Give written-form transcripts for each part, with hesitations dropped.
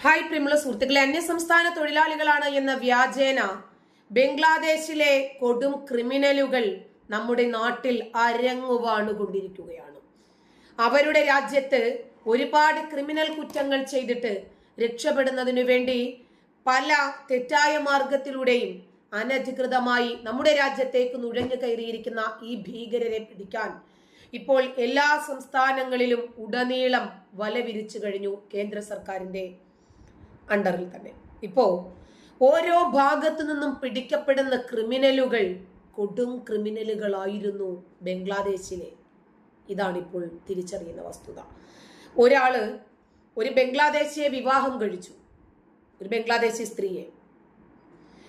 Hi പ്രിയമുള്ള സുഹൃത്തുക്കളെ, അന്യസംസ്ഥാന തൊഴിലാളികളാണ് എന്ന വ്യാജേന ബംഗ്ലാദേശിലെ കൊടും ക്രിമിനലുകൾ നമ്മുടെ നാട്ടിൽ അരങ്ങുവാണുകൊണ്ടിരിക്കുകയാണ്. അവരുടെ രാജ്യത്ത് ഒരുപാട് ക്രിമിനൽ കുറ്റങ്ങൾ ചെയ്തിട്ട് രക്ഷപ്പെടുന്നതിനു വേണ്ടി പല തെറ്റായ മാർഗത്തിലൂടെയും അനധികൃതമായി നമ്മുടെ രാജ്യത്തേക്ക് നുഴഞ്ഞു കയറിയിരിക്കുന്ന ഈ ഭീകരരെ പിടിക്കാൻ ഇപ്പോൾ എല്ലാ സംസ്ഥാനങ്ങളിലും ഉടനീളം വല വിരിച്ചു കഴിഞ്ഞു കേന്ദ്ര സർക്കാരിന്റെ അണ്ടറിൽ തന്നെ. ഇപ്പോ ഓരോ ഭാഗത്തു നിന്നും പിടിക്കപ്പെടുന്ന ക്രിമിനലുകൾ കൊടും ക്രിമിനലുകളായിരുന്നു ബംഗ്ലാദേശിലെ. ഇതാണിപ്പോൾ തിരിച്ചറിയുന്ന വസ്തുത. ഒരു ബംഗ്ലാദേശിയെ വിവാഹം കഴിച്ചു, ഒരു ബംഗ്ലാദേശി സ്ത്രീയെ.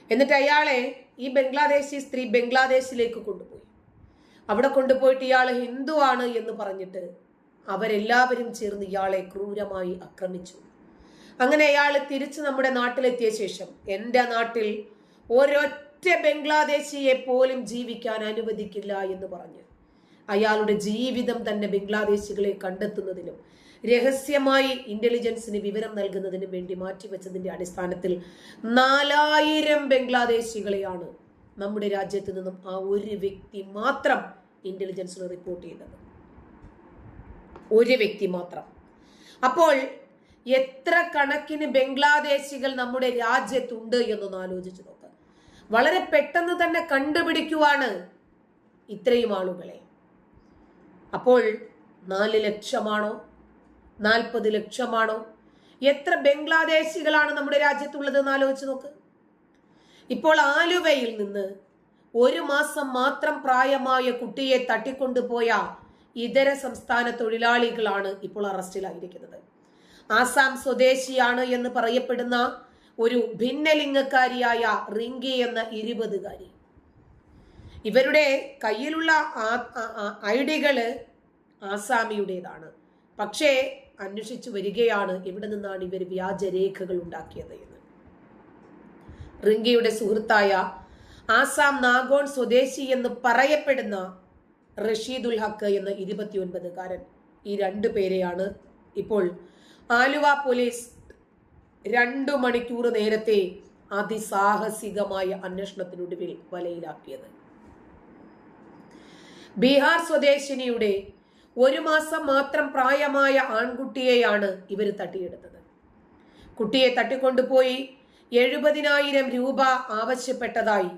എന്നിട്ട് അയാളെ ഈ ബംഗ്ലാദേശി സ്ത്രീ ബംഗ്ലാദേശിലേക്ക് കൊണ്ടുപോയി. അവിടെ കൊണ്ടുപോയിട്ട് ഇയാൾ ഹിന്ദു ആണ് എന്ന് പറഞ്ഞിട്ട് അവരെല്ലാവരും ചേർന്ന് ഇയാളെ ക്രൂരമായി ആക്രമിച്ചു. അങ്ങനെ അയാൾ തിരിച്ച് നമ്മുടെ നാട്ടിലെത്തിയ ശേഷം എൻ്റെ നാട്ടിൽ ഒരൊറ്റ ബംഗ്ലാദേശിയെ പോലും ജീവിക്കാൻ അനുവദിക്കില്ല എന്ന് പറഞ്ഞ് അയാളുടെ ജീവിതം തന്നെ ബംഗ്ലാദേശികളെ കണ്ടെത്തുന്നതിനും രഹസ്യമായി ഇന്റലിജൻസിന് വിവരം നൽകുന്നതിനും വേണ്ടി മാറ്റിവെച്ചതിന്റെ അടിസ്ഥാനത്തിൽ 4000 ബംഗ്ലാദേശികളെയാണ് നമ്മുടെ രാജ്യത്ത് നിന്നും ആ ഒരു വ്യക്തി മാത്രം ഇന്റലിജൻസിന് റിപ്പോർട്ട് ചെയ്തത്. ഒരു വ്യക്തി മാത്രം. അപ്പോൾ എത്ര കണക്കിന് ബംഗ്ലാദേശികൾ നമ്മുടെ രാജ്യത്തുണ്ട് എന്നൊന്ന് ആലോചിച്ച് നോക്ക്. വളരെ പെട്ടെന്ന് തന്നെ കണ്ടുപിടിക്കുവാണ് ഇത്രയും ആളുകളെ. അപ്പോൾ 4 ലക്ഷമാണോ 40 ലക്ഷമാണോ? എത്ര ബംഗ്ലാദേശികളാണ് നമ്മുടെ രാജ്യത്തുള്ളത് എന്ന് ആലോചിച്ച് നോക്ക്. ഇപ്പോൾ ആലുവയിൽ നിന്ന് 1 മാസം മാത്രം പ്രായമായ കുട്ടിയെ തട്ടിക്കൊണ്ടുപോയ ഇതര സംസ്ഥാന തൊഴിലാളികളാണ് ഇപ്പോൾ അറസ്റ്റിലായിരിക്കുന്നത്. ആസാം സ്വദേശിയാണ് എന്ന് പറയപ്പെടുന്ന ഒരു ഭിന്നലിംഗക്കാരിയായ റിങ്കി എന്ന 20കാരി. ഇവരുടെ കയ്യിലുള്ള ഐഡികള് ആസാമിയുടേതാണ്. പക്ഷേ അന്വേഷിച്ചു വരികയാണ് എവിടെ നിന്നാണ് ഇവർ വ്യാജരേഖകൾ ഉണ്ടാക്കിയത് എന്ന്. റിങ്കിയുടെ സുഹൃത്തായ ആസാം നാഗോൺ സ്വദേശി എന്ന് പറയപ്പെടുന്ന റഷീദുൽ ഹക്ക് എന്ന 29കാരൻ, ഈ 2 പേരെയാണ് ഇപ്പോൾ ആലുവ പോലീസ് 2 മണിക്കൂർ നേരത്തെ അതിസാഹസികമായ അന്വേഷണത്തിനൊടുവിൽ വലയിലാക്കിയത്. ബീഹാർ സ്വദേശിനിയുടെ 1 മാസം മാത്രം പ്രായമായ ആൺകുട്ടിയെയാണ് ഇവർ തട്ടിയെടുത്തത്. കുട്ടിയെ തട്ടിക്കൊണ്ടുപോയി 70,000 രൂപ ആവശ്യപ്പെട്ടതായി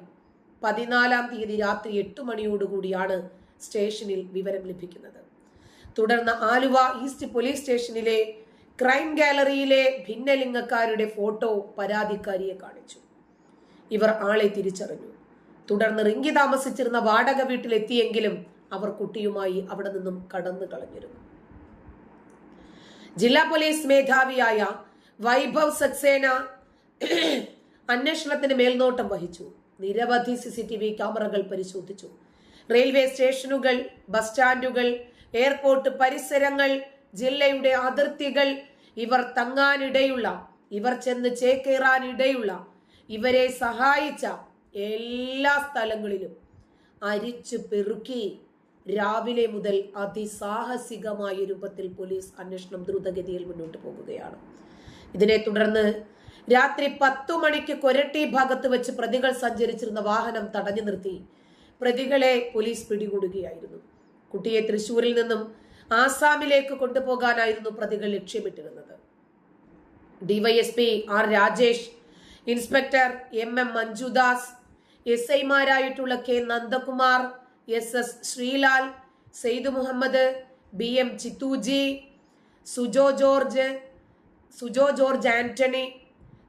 14-ാം തീയതി രാത്രി 8 മണിയോടുകൂടിയാണ് സ്റ്റേഷനിൽ വിവരം ലഭിക്കുന്നത്. തുടർന്ന് ആലുവ ഈസ്റ്റ് പോലീസ് സ്റ്റേഷനിലെ ക്രൈം ഗാലറിയിലെ ഭിന്നലിംഗക്കാരുടെ ഫോട്ടോ പരാതിക്കാരിയെ കാണിച്ചു. ഇവർ ആളെ തിരിച്ചറിഞ്ഞു. തുടർന്ന് റിങ്കി താമസിച്ചിരുന്ന വാടക വീട്ടിലെത്തിയെങ്കിലും അവർ കുട്ടിയുമായി അവിടെ നിന്നും കടന്നു കളഞ്ഞിരുന്നു. ജില്ലാ പോലീസ് മേധാവിയായ വൈഭവ് സക്സേന അന്വേഷണത്തിന് മേൽനോട്ടം വഹിച്ചു. നിരവധി CCTV ക്യാമറകൾ പരിശോധിച്ചു. റെയിൽവേ സ്റ്റേഷനുകൾ, ബസ് സ്റ്റാൻഡുകൾ, എയർപോർട്ട് പരിസരങ്ങൾ, ജില്ലയുടെ അതിർത്തികൾ, ഇവർ തങ്ങാനിടയുള്ള, ഇവർ ചെന്ന് ചേക്കേറാനിടയുള്ള, ഇവരെ സഹായിച്ച എല്ലാ സ്ഥലങ്ങളിലും അരിച്ചു പെറുക്കി രാവിലെ മുതൽ അതിസാഹസികമായ രൂപത്തിൽ പോലീസ് അന്വേഷണം ദ്രുതഗതിയിൽ മുന്നോട്ട് പോകുകയാണ്. ഇതിനെ തുടർന്ന് രാത്രി 10 മണിക്ക് കൊരട്ടി ഭാഗത്ത് വെച്ച് പ്രതികൾ സഞ്ചരിച്ചിരുന്ന വാഹനം തടഞ്ഞു നിർത്തി പ്രതികളെ പോലീസ് പിടികൂടുകയായിരുന്നു. കുട്ടിയെ തൃശൂരിൽ നിന്നും ആസാമിലേക്ക് കൊണ്ടുപോകാനായിരുന്നു പ്രതികൾ ലക്ഷ്യമിട്ടിരുന്നത്. DYSP R Rajesh, inspector MM Manjudas, SI മാരായിട്ടുള്ള K Nandakumar, SS Srilal, Sayed Muhammad, BM Chithuji, Sujo George Antony,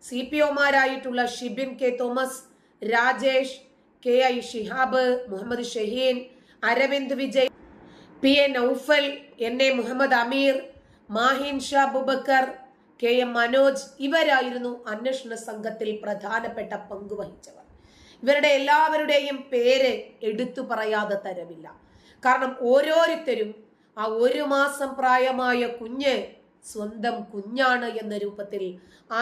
CPO മാരായിട്ടുള്ള Shibin K Thomas, Rajesh, KI Shihab, Muhammad Shaheen, Aravind Vijay, PA Noufal, NA Muhammad Ameer, Mahin Shah Abubakar, KM Manoj, ഇവരായിരുന്നു അന്വേഷണ സംഘത്തിൽ പ്രധാനപ്പെട്ട പങ്കുവഹിച്ചവർ. ഇവരുടെ എല്ലാവരുടെയും പേര് എടുത്തു പറയാതെ തരമില്ല. കാരണം ഓരോരുത്തരും ആ 1 മാസം പ്രായമായ കുഞ്ഞ് സ്വന്തം കുഞ്ഞാണ് എന്ന രൂപത്തിൽ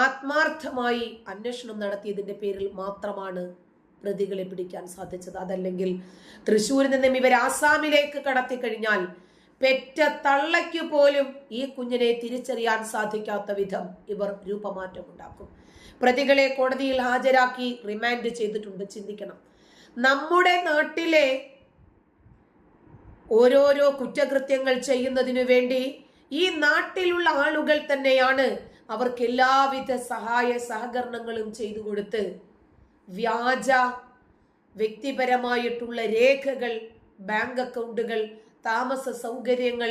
ആത്മാർത്ഥമായി അന്വേഷണം നടത്തിയതിന്റെ പേരിൽ മാത്രമാണ് പ്രതികളെ പിടിക്കാൻ സാധിച്ചത്. അതല്ലെങ്കിൽ തൃശ്ശൂരിൽ നിന്നും ഇവർ ആസാമിലേക്ക് കടത്തി കഴിഞ്ഞാൽ പെറ്റ തള്ളയ്ക്കു പോലും ഈ കുഞ്ഞിനെ തിരിച്ചറിയാൻ സാധിക്കാത്ത വിധം ഇവർ രൂപമാറ്റമുണ്ടാക്കും. പ്രതികളെ കോടതിയിൽ ഹാജരാക്കി റിമാൻഡ് ചെയ്തിട്ടുണ്ട്. ചിന്തിക്കണം, നമ്മുടെ നാട്ടിലെ ഓരോരോ കുറ്റകൃത്യങ്ങൾ ചെയ്യുന്നതിനു വേണ്ടി ഈ നാട്ടിലുള്ള ആളുകൾ തന്നെയാണ് അവർക്ക് എല്ലാവിധ സഹായ സഹകരണങ്ങളും ചെയ്തു കൊടുത്ത് വ്യാജ വ്യക്തിപരമായിട്ടുള്ള രേഖകൾ, ബാങ്ക് അക്കൗണ്ടുകൾ, താമസ സൗകര്യങ്ങൾ,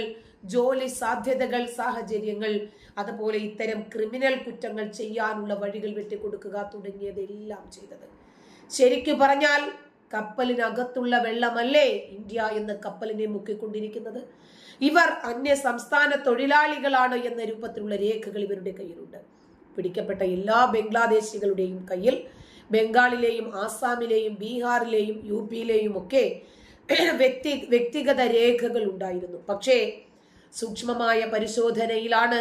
ജോലി സാധ്യതകൾ, സാഹചര്യങ്ങൾ, അതുപോലെ ഇത്തരം ക്രിമിനൽ കുറ്റങ്ങൾ ചെയ്യാനുള്ള വഴികൾ വെട്ടിക്കൊടുക്കുക തുടങ്ങിയതെല്ലാം ചെയ്തത്. ശരിക്കു പറഞ്ഞാൽ കപ്പലിനകത്തുള്ള വെള്ളമല്ലേ ഇന്ത്യ എന്ന കപ്പലിനെ മുക്കിക്കൊണ്ടിരിക്കുന്നത്. ഇവർ അന്യ സംസ്ഥാന തൊഴിലാളികളാണ് എന്ന രൂപത്തിലുള്ള രേഖകൾ ഇവരുടെ കയ്യിലുണ്ട്. പിടിക്കപ്പെട്ട എല്ലാ ബംഗ്ലാദേശികളുടെയും കയ്യിൽ ബംഗാളിലെയും ആസാമിലെയും ബീഹാറിലെയും യു പിയിലെയും ഒക്കെ വ്യക്തിഗത രേഖകൾ ഉണ്ടായിരുന്നു. പക്ഷേ സൂക്ഷ്മമായ പരിശോധനയിലാണ്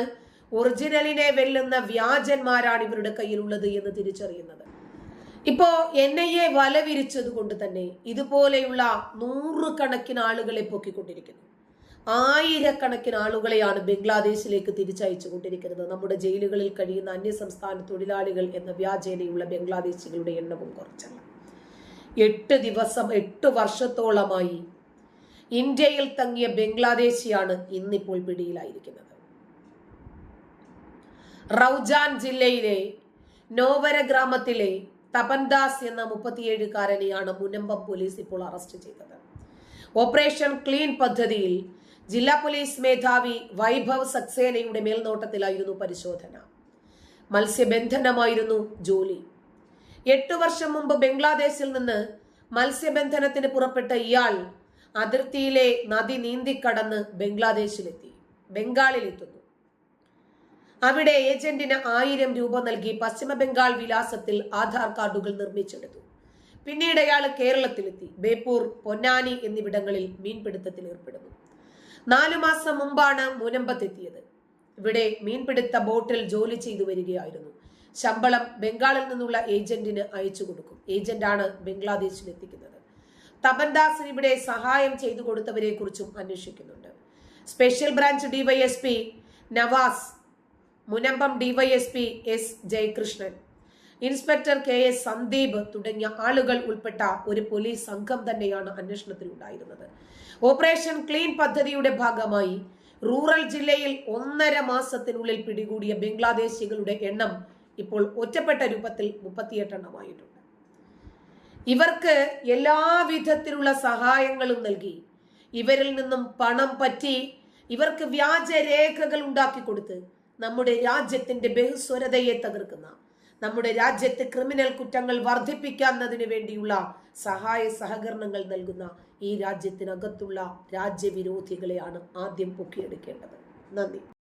ഒറിജിനലിനെ വെല്ലുന്ന വ്യാജന്മാരാണ് ഇവരുടെ കയ്യിലുള്ളത് എന്ന് തിരിച്ചറിയുന്നത്. ഇപ്പോ NIA വലവിരിച്ചത് കൊണ്ട് തന്നെ ഇതുപോലെയുള്ള 100 കണക്കിന് ആളുകളെ പൊക്കിക്കൊണ്ടിരിക്കുന്നു. 1000കണക്കിന് ആളുകളെയാണ് ബംഗ്ലാദേശിലേക്ക് തിരിച്ചയച്ചു കൊണ്ടിരിക്കുന്നത്. നമ്മുടെ ജയിലുകളിൽ കഴിയുന്ന അന്യസംസ്ഥാന തൊഴിലാളികൾ എന്ന വ്യാജേനയുള്ള ബംഗ്ലാദേശികളുടെ എണ്ണവും കുറച്ചല്ല. 8 വർഷത്തോളമായി ഇന്ത്യയിൽ തങ്ങിയ ബംഗ്ലാദേശിയാണ് ഇന്നിപ്പോൾ പിടിയിലായിരിക്കുന്നത്. റൗജാൻ ജില്ലയിലെ നോവര ഗ്രാമത്തിലെ തപൻദാസ് എന്ന 37കാരനെയാണ് മുനമ്പം പോലീസ് ഇപ്പോൾ അറസ്റ്റ് ചെയ്തത്. ഓപ്പറേഷൻ ക്ലീൻ പദ്ധതിയിൽ ജില്ലാ പോലീസ് മേധാവി വൈഭവ് സക്സേനയുടെ മേൽനോട്ടത്തിലായിരുന്നു പരിശോധന. മത്സ്യബന്ധനമായിരുന്നു ജോലി. 8 വർഷം മുമ്പ് ബംഗ്ലാദേശിൽ നിന്ന് മത്സ്യബന്ധനത്തിന് പുറപ്പെട്ട ഇയാൾ അതിർത്തിയിലെ നദി നീന്തിക്കടന്ന് ബംഗാളിലെത്തുന്നു. അവിടെ ഏജന്റിന് 1000 രൂപ നൽകി പശ്ചിമ ബംഗാൾ വിലാസത്തിൽ ആധാർ കാർഡുകൾ നിർമ്മിച്ചെടുത്തു. പിന്നീട് അയാൾ കേരളത്തിലെത്തി ബേപ്പൂർ, പൊന്നാനി എന്നിവിടങ്ങളിൽ മീൻപിടുത്തത്തിൽ ഏർപ്പെടുന്നു. 4 മാസം മുമ്പാണ് മുനമ്പത്തെത്തിയത്. ഇവിടെ മീൻപിടുത്ത ബോട്ടിൽ ജോലി ചെയ്തു വരികയായിരുന്നു. ശമ്പളം ബംഗാളിൽ നിന്നുള്ള ഏജന്റിന് അയച്ചു കൊടുക്കും. ഏജന്റാണ് ബംഗ്ലാദേശിൽ എത്തിക്കുന്നത്. തപൻദാസിന് ഇവിടെ സഹായം ചെയ്തു കൊടുത്തവരെ കുറിച്ചും അന്വേഷിക്കുന്നുണ്ട്. Special branch DYSP Navas, Munambam DYSP S Jayakrishnan, inspector KS Sandeep തുടങ്ങിയ ആളുകൾ ഉൾപ്പെട്ട ഒരു പോലീസ് സംഘം തന്നെയാണ് അന്വേഷണത്തിൽ ഉണ്ടായിരുന്നത്. ഓപ്പറേഷൻ ക്ലീൻ പദ്ധതിയുടെ ഭാഗമായി റൂറൽ ജില്ലയിൽ 1.5 മാസത്തിനുള്ളിൽ പിടികൂടിയ ബംഗ്ലാദേശികളുടെ എണ്ണം ഇപ്പോൾ ഒറ്റപ്പെട്ട രൂപത്തിൽ 38 എണ്ണമായിട്ടുണ്ട്. ഇവർക്ക് എല്ലാവിധത്തിലുള്ള സഹായങ്ങളും നൽകി ഇവരിൽ നിന്നും പണം പറ്റി ഇവർക്ക് വ്യാജ രേഖകൾ ഉണ്ടാക്കി കൊടുത്ത് നമ്മുടെ രാജ്യത്തിന്റെ ബഹുസ്വരതയെ തകർക്കുന്ന, നമ്മുടെ രാജ്യത്ത് ക്രിമിനൽ കുറ്റങ്ങൾ വർദ്ധിപ്പിക്കുന്നതിന് വേണ്ടിയുള്ള സഹായ സഹകരണങ്ങൾ നൽകുന്ന ഈ രാജ്യത്തിനകത്തുള്ള രാജ്യവിരോധികളെയാണ് ആദ്യം പൊക്കിയെടുക്കേണ്ടത്. നന്ദി.